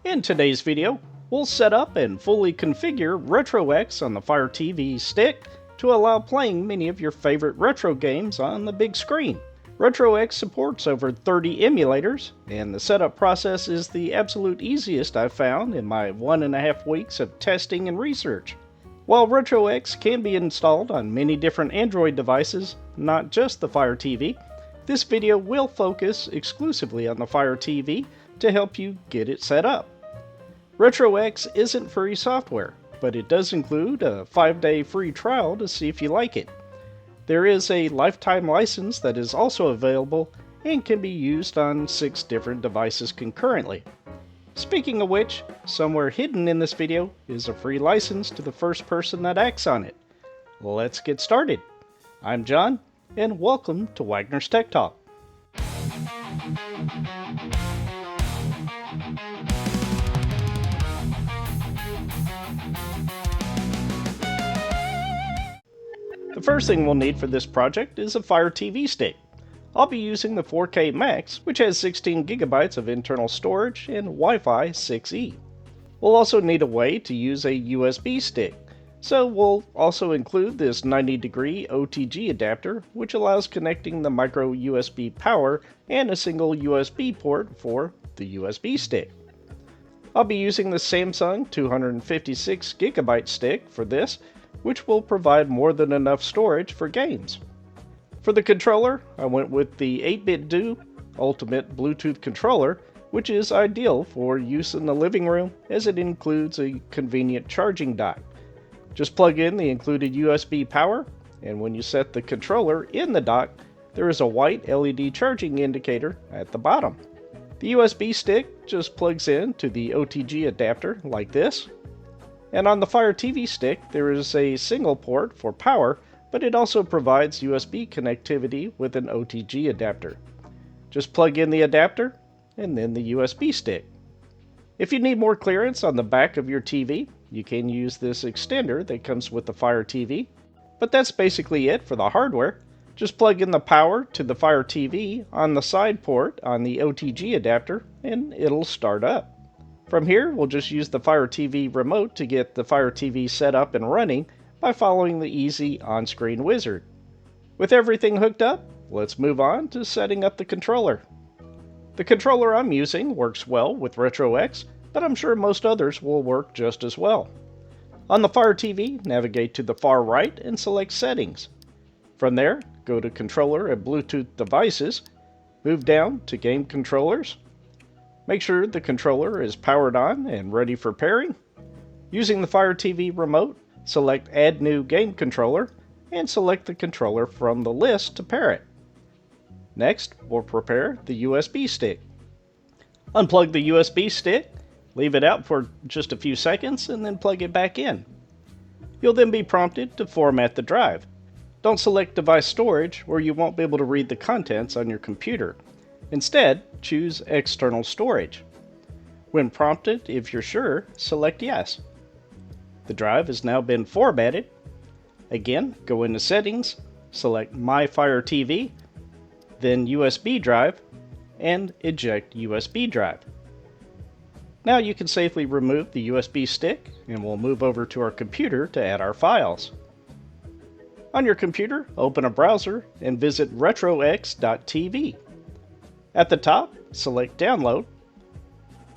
In today's video, we'll set up and fully configure RetroX on the Fire TV stick to allow playing many of your favorite retro games on the big screen. RetroX supports over 30 emulators, and the setup process is the absolute easiest I've found in my 1.5 weeks of testing and research. While RetroX can be installed on many different Android devices, not just the Fire TV, this video will focus exclusively on the Fire TV to help you get it set up. RetroX isn't free software, but it does include a 5-day free trial to see if you like it. There is a lifetime license that is also available and can be used on 6 different devices concurrently. Speaking of which, somewhere hidden in this video is a free license to the first person that acts on it. Let's get started. I'm John, and welcome to Wagner's Tech Talk. The first thing we'll need for this project is a Fire TV stick. I'll be using the 4K Max, which has 16 GB of internal storage and Wi-Fi 6E. We'll also need a way to use a USB stick, so we'll also include this 90-degree OTG adapter, which allows connecting the micro USB power and a single USB port for the USB stick. I'll be using the Samsung 256GB stick for this, which will provide more than enough storage for games. For the controller, I went with the 8-bit Do Ultimate Bluetooth controller, which is ideal for use in the living room as it includes a convenient charging dock. Just plug in the included USB power, and when you set the controller in the dock, there is a white LED charging indicator at the bottom. The USB stick just plugs in to the OTG adapter like this. And on the Fire TV stick, there is a single port for power, but it also provides USB connectivity with an OTG adapter. Just plug in the adapter, and then the USB stick. If you need more clearance on the back of your TV, you can use this extender that comes with the Fire TV, but that's basically it for the hardware. Just plug in the power to the Fire TV on the side port on the OTG adapter, and it'll start up. From here, we'll just use the Fire TV remote to get the Fire TV set up and running by following the easy on-screen wizard. With everything hooked up, let's move on to setting up the controller. The controller I'm using works well with RetroX, but I'm sure most others will work just as well. On the Fire TV, navigate to the far right and select Settings. From there, go to Controller and Bluetooth Devices, move down to Game Controllers. Make sure the controller is powered on and ready for pairing. Using the Fire TV remote, select Add New Game Controller and select the controller from the list to pair it. Next, we'll prepare the USB stick. Unplug the USB stick, leave it out for just a few seconds, and then plug it back in. You'll then be prompted to format the drive. Don't select Device Storage or you won't be able to read the contents on your computer. Instead, choose External Storage. When prompted, if you're sure, select Yes. The drive has now been formatted. Again, go into Settings, select My Fire TV, then USB drive, and eject USB drive. Now you can safely remove the USB stick, and we'll move over to our computer to add our files. On your computer, open a browser and visit retrox.tv. At the top, select Download.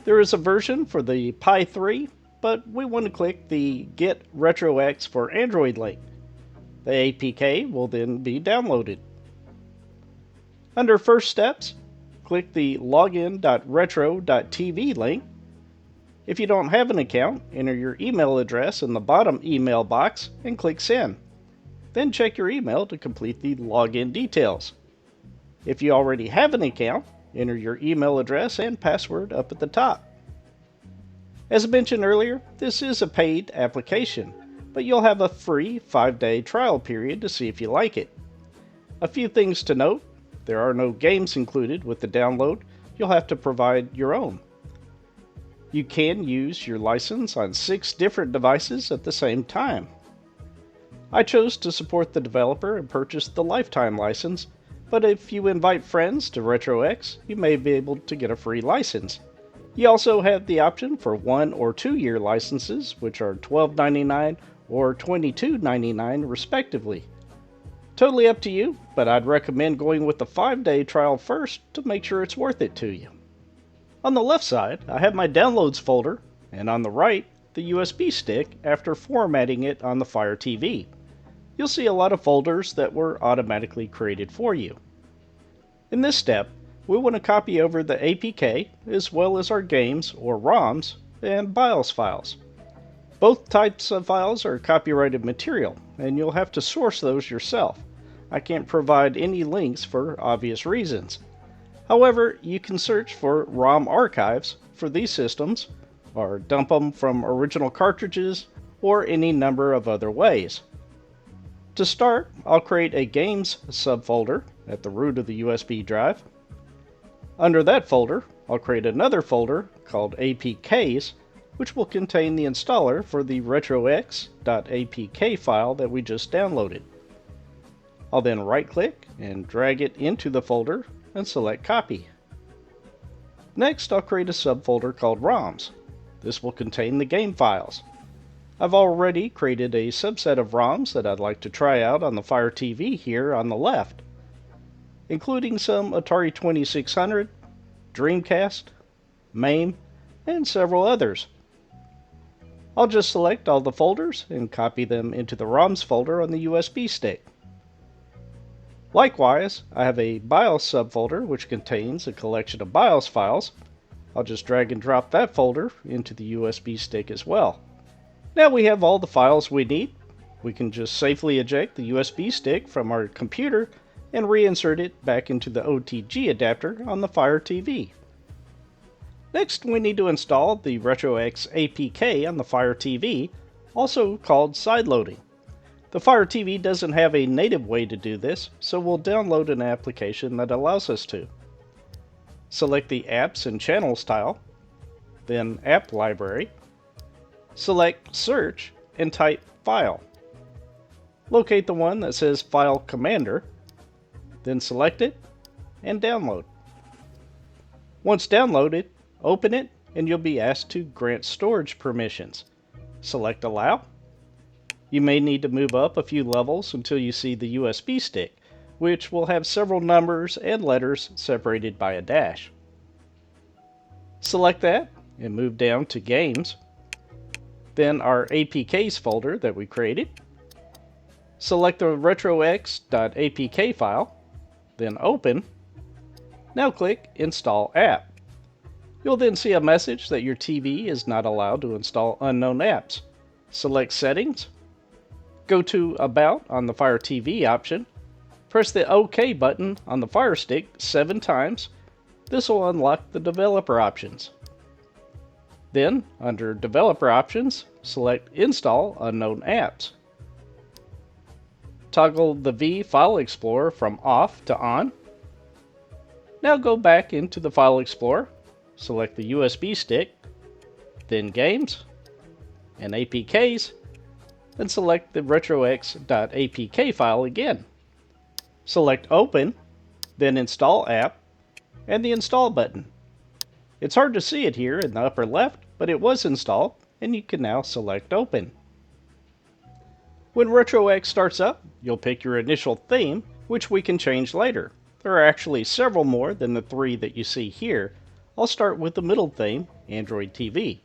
There is a version for the Pi 3, but we want to click the Get RetroX for Android link. The APK will then be downloaded. Under First Steps, click the login.retro.tv link. If you don't have an account, enter your email address in the bottom email box and click Send. Then check your email to complete the login details. If you already have an account, enter your email address and password up at the top. As mentioned earlier, this is a paid application, but you'll have a free 5-day trial period to see if you like it. A few things to note: there are no games included with the download. You'll have to provide your own. You can use your license on 6 different devices at the same time. I chose to support the developer and purchased the lifetime license, but if you invite friends to RetroX, you may be able to get a free license. You also have the option for 1 or 2 year licenses, which are $12.99 or $22.99 respectively. Totally up to you, but I'd recommend going with the 5-day trial first to make sure it's worth it to you. On the left side, I have my downloads folder, and on the right, the USB stick after formatting it on the Fire TV. You'll see a lot of folders that were automatically created for you. In this step, we want to copy over the APK as well as our games or ROMs and BIOS files. Both types of files are copyrighted material, and you'll have to source those yourself. I can't provide any links for obvious reasons. However, you can search for ROM archives for these systems, or dump them from original cartridges, or any number of other ways. To start, I'll create a Games subfolder at the root of the USB drive. Under that folder, I'll create another folder called APKs, which will contain the installer for the RetroX.apk file that we just downloaded. I'll then right-click and drag it into the folder and select Copy. Next, I'll create a subfolder called ROMs. This will contain the game files. I've already created a subset of ROMs that I'd like to try out on the Fire TV here on the left, including some Atari 2600, Dreamcast, MAME, and several others. I'll just select all the folders and copy them into the ROMs folder on the USB stick. Likewise, I have a BIOS subfolder which contains a collection of BIOS files. I'll just drag and drop that folder into the USB stick as well. Now we have all the files we need. We can just safely eject the USB stick from our computer and reinsert it back into the OTG adapter on the Fire TV. Next, we need to install the RetroX APK on the Fire TV, also called sideloading. The Fire TV doesn't have a native way to do this, so we'll download an application that allows us to. Select the Apps and Channels tile, then App Library. Select Search and type File. Locate the one that says File Commander, then select it and download. Once downloaded, open it and you'll be asked to grant storage permissions. Select Allow. You may need to move up a few levels until you see the USB stick, which will have several numbers and letters separated by a dash. Select that and move down to Games, then our APKs folder that we created. Select the RetroX.apk file, then Open. Now click Install App. You'll then see a message that your TV is not allowed to install unknown apps. Select Settings, go to About on the Fire TV option, press the OK button on the Fire Stick 7 times. This will unlock the developer options. Then, under Developer Options, select Install Unknown Apps. Toggle the V File Explorer from Off to On. Now go back into the File Explorer, select the USB stick, then Games, and APKs, then select the RetroX.apk file again. Select Open, then Install App, and the Install button. It's hard to see it here in the upper left, but it was installed, and you can now select Open. When RetroX starts up, you'll pick your initial theme, which we can change later. There are actually several more than the 3 that you see here. I'll start with the middle theme, Android TV.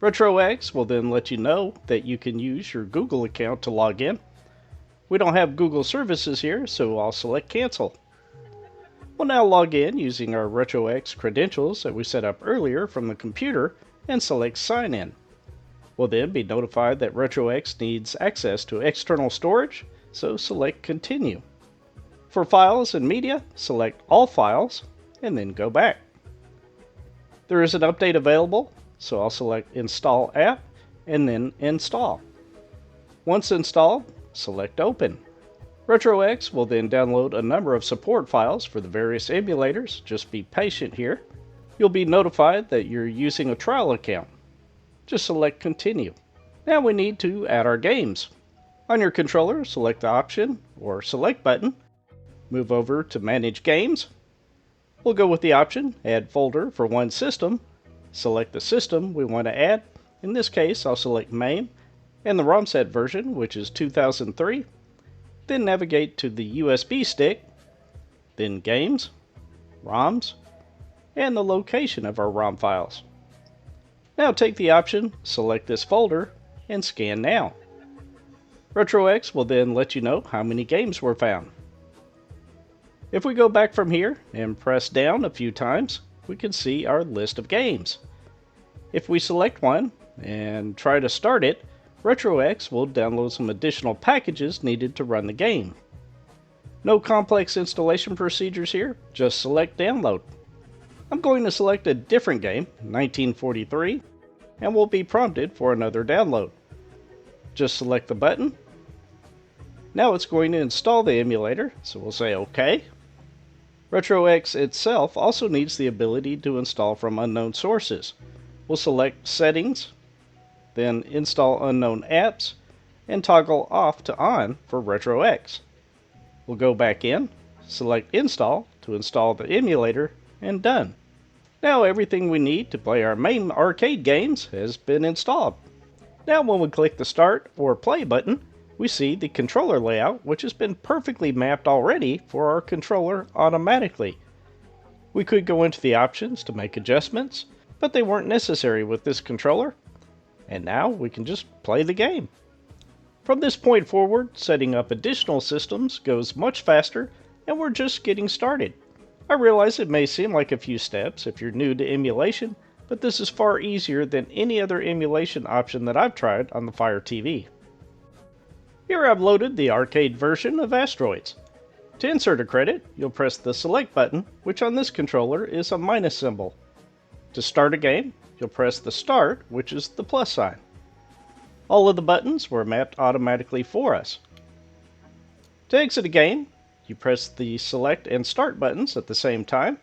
RetroX will then let you know that you can use your Google account to log in. We don't have Google services here, so I'll select Cancel. We'll now log in using our RetroX credentials that we set up earlier from the computer and select Sign In. We'll then be notified that RetroX needs access to external storage, so select Continue. For files and media, select All Files and then go back. There is an update available, so I'll select Install App and then Install. Once installed, select Open. RetroX will then download a number of support files for the various emulators. Just be patient here. You'll be notified that you're using a trial account. Just select Continue. Now we need to add our games. On your controller, select the Option or Select button. Move over to Manage Games. We'll go with the option Add Folder for one system. select the system we want to add. In this case, I'll select MAME and the ROM set version, which is 2003. Then navigate to the USB stick, then Games, ROMs, and the location of our ROM files. Now take the option, select this folder, and scan now. RetroX will then let you know how many games were found. If we go back from here and press down a few times, we can see our list of games. If we select one and try to start it, RetroX will download some additional packages needed to run the game. No complex installation procedures here, just select download. I'm going to select a different game, 1943, and will be prompted for another download. Just select the button. Now it's going to install the emulator, so we'll say OK. RetroX itself also needs the ability to install from unknown sources. We'll select Settings, then Install Unknown Apps, and toggle Off to On for RetroX. We'll go back in, select Install to install the emulator, and done. Now everything we need to play our main arcade games has been installed. Now when we click the Start or Play button, we see the controller layout, which has been perfectly mapped already for our controller automatically. We could go into the options to make adjustments, but they weren't necessary with this controller. And now we can just play the game. From this point forward, setting up additional systems goes much faster, and we're just getting started. I realize it may seem like a few steps if you're new to emulation, but this is far easier than any other emulation option that I've tried on the Fire TV. Here I've loaded the arcade version of Asteroids. To insert a credit, you'll press the Select button, which on this controller is a minus symbol. To start a game, you'll press the Start, which is the plus sign. All of the buttons were mapped automatically for us. To exit a game, you press the Select and Start buttons at the same time.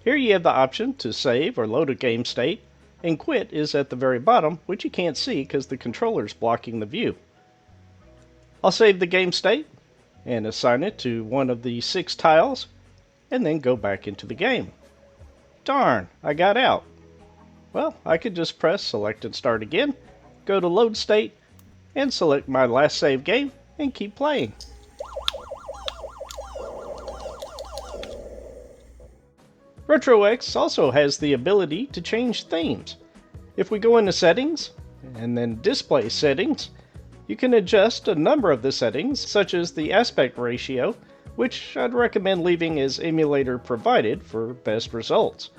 Here you have the option to save or load a game state, and Quit is at the very bottom, which you can't see because the controller is blocking the view. I'll save the game state and assign it to one of the 6 tiles, and then go back into the game. Darn, I got out. Well, I could just press Select and Start again, go to Load State, and select my last save game, and keep playing. RetroX also has the ability to change themes. If we go into Settings, and then Display Settings, you can adjust a number of the settings, such as the aspect ratio, which I'd recommend leaving as emulator provided for best results.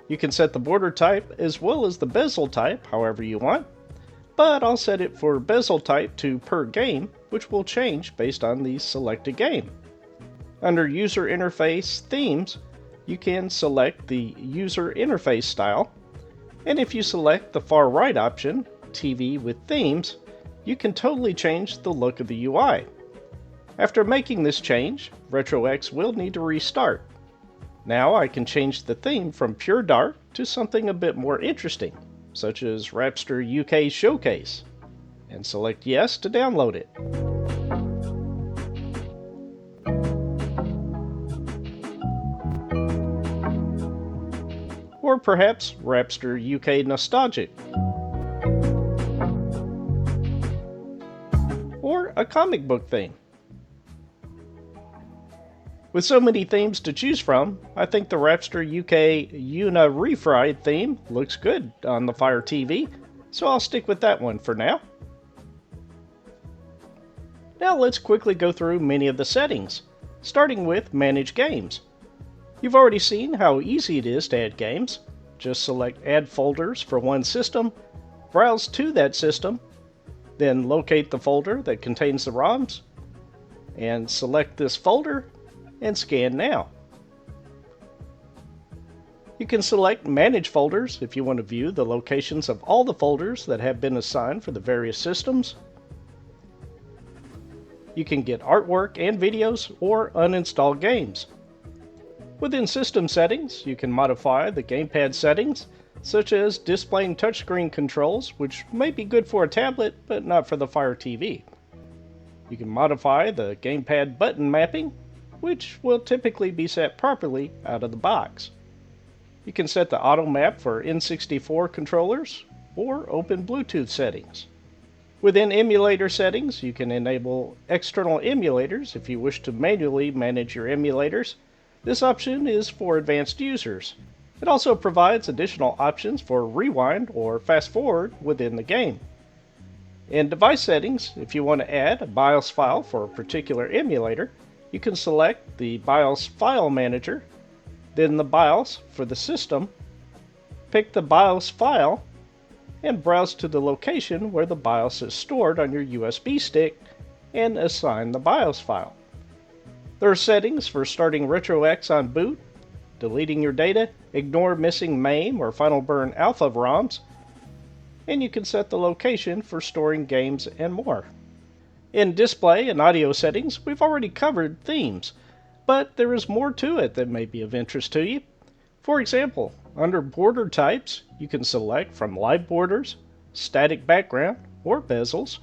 You can set the border type as well as the bezel type however you want, but I'll set it for bezel type to per game, which will change based on the selected game. Under User Interface Themes, you can select the user interface style, and if you select the far right option, TV with Themes, you can totally change the look of the UI. After making this change, RetroX will need to restart. Now I can change the theme from pure dark to something a bit more interesting, such as Rapster UK Showcase, and select Yes to download it. Or perhaps Rapster UK Nostalgic. Or a comic book theme. With so many themes to choose from, I think the Rapster UK Una Refried theme looks good on the Fire TV, so I'll stick with that one for now. Now let's quickly go through many of the settings, starting with Manage Games. You've already seen how easy it is to add games. Just select Add Folders for one system, browse to that system, then locate the folder that contains the ROMs, and select this folder, and scan now. You can select Manage Folders if you want to view the locations of all the folders that have been assigned for the various systems. You can get artwork and videos or uninstall games. Within System Settings, you can modify the gamepad settings, such as displaying touchscreen controls, which may be good for a tablet, but not for the Fire TV. You can modify the gamepad button mapping, which will typically be set properly out of the box. You can set the auto map for N64 controllers or open Bluetooth settings. Within emulator settings, you can enable external emulators if you wish to manually manage your emulators. This option is for advanced users. It also provides additional options for rewind or fast forward within the game. In device settings, if you want to add a BIOS file for a particular emulator, you can select the BIOS file manager, then the BIOS for the system, pick the BIOS file, and browse to the location where the BIOS is stored on your USB stick and assign the BIOS file. There are settings for starting RetroX on boot, deleting your data, ignore missing MAME or Final Burn Alpha ROMs, and you can set the location for storing games and more. In display and audio settings, we've already covered themes, but there is more to it that may be of interest to you. For example, under border types, you can select from live borders, static background, or bezels.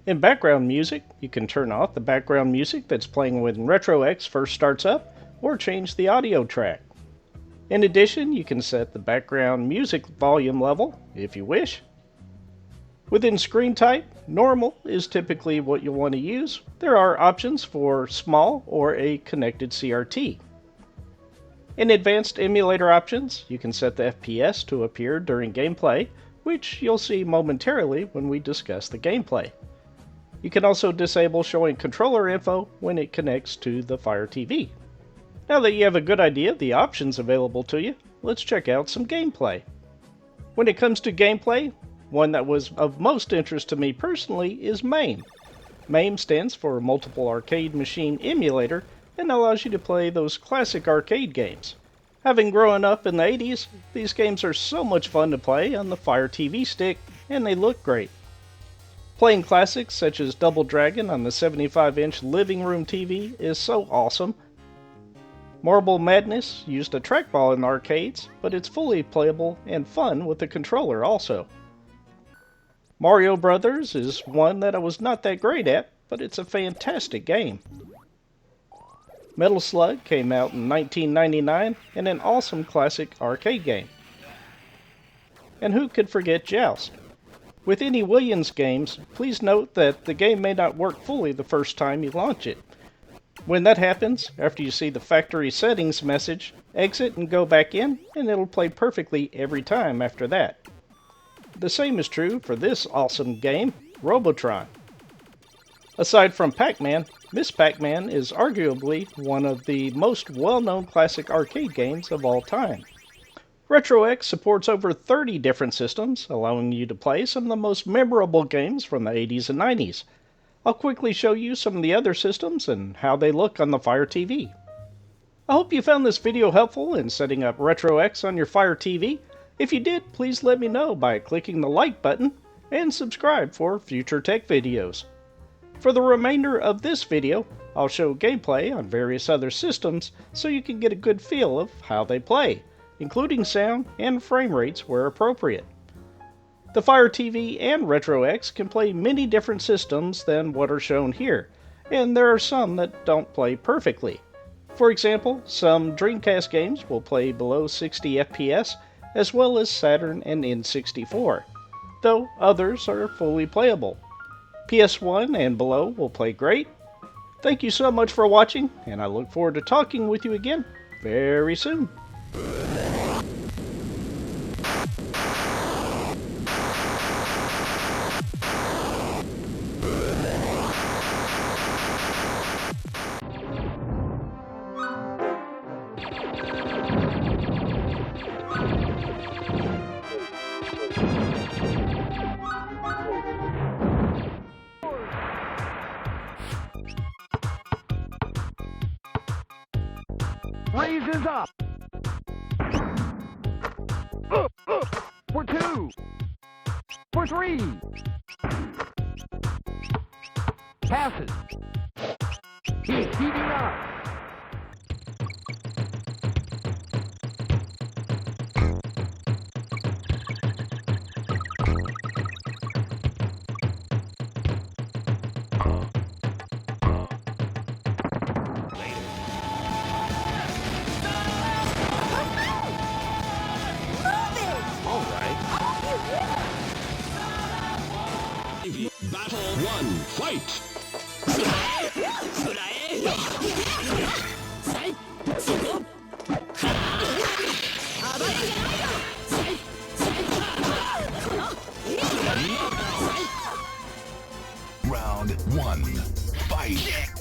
In background music, you can turn off the background music that's playing when RetroX first starts up, or change the audio track. In addition, you can set the background music volume level, if you wish. Within screen type, normal is typically what you'll want to use. There are options for small or a connected CRT. In advanced emulator options, you can set the FPS to appear during gameplay, which you'll see momentarily when we discuss the gameplay. You can also disable showing controller info when it connects to the Fire TV. Now that you have a good idea of the options available to you, let's check out some gameplay. When it comes to gameplay, one that was of most interest to me personally is MAME. MAME stands for Multiple Arcade Machine Emulator, and allows you to play those classic arcade games. Having grown up in the 80s, these games are so much fun to play on the Fire TV stick, and they look great. Playing classics such as Double Dragon on the 75-inch living room TV is so awesome. Marble Madness used a trackball in the arcades, but it's fully playable and fun with the controller also. Mario Brothers is one that I was not that great at, but it's a fantastic game. Metal Slug came out in 1999 and an awesome classic arcade game. And who could forget Joust? With any Williams games, please note that the game may not work fully the first time you launch it. When that happens, after you see the factory settings message, exit and go back in, and it'll play perfectly every time after that. The same is true for this awesome game, Robotron. Aside from Pac-Man, Miss Pac-Man is arguably one of the most well-known classic arcade games of all time. RetroX supports over 30 different systems, allowing you to play some of the most memorable games from the 80s and 90s. I'll quickly show you some of the other systems and how they look on the Fire TV. I hope you found this video helpful in setting up RetroX on your Fire TV. If you did, please let me know by clicking the like button and subscribe for future tech videos. For the remainder of this video, I'll show gameplay on various other systems so you can get a good feel of how they play, including sound and frame rates where appropriate. The Fire TV and RetroX can play many different systems than what are shown here, and there are some that don't play perfectly. For example, some Dreamcast games will play below 60 FPS, as well as Saturn and N64, though others are fully playable. PS1 and below will play great. Thank you so much for watching, and I look forward to talking with you again very soon. Raises up. For 2. For 3. Passes. He's heating up. Battle 1, fight! Round 1, fight!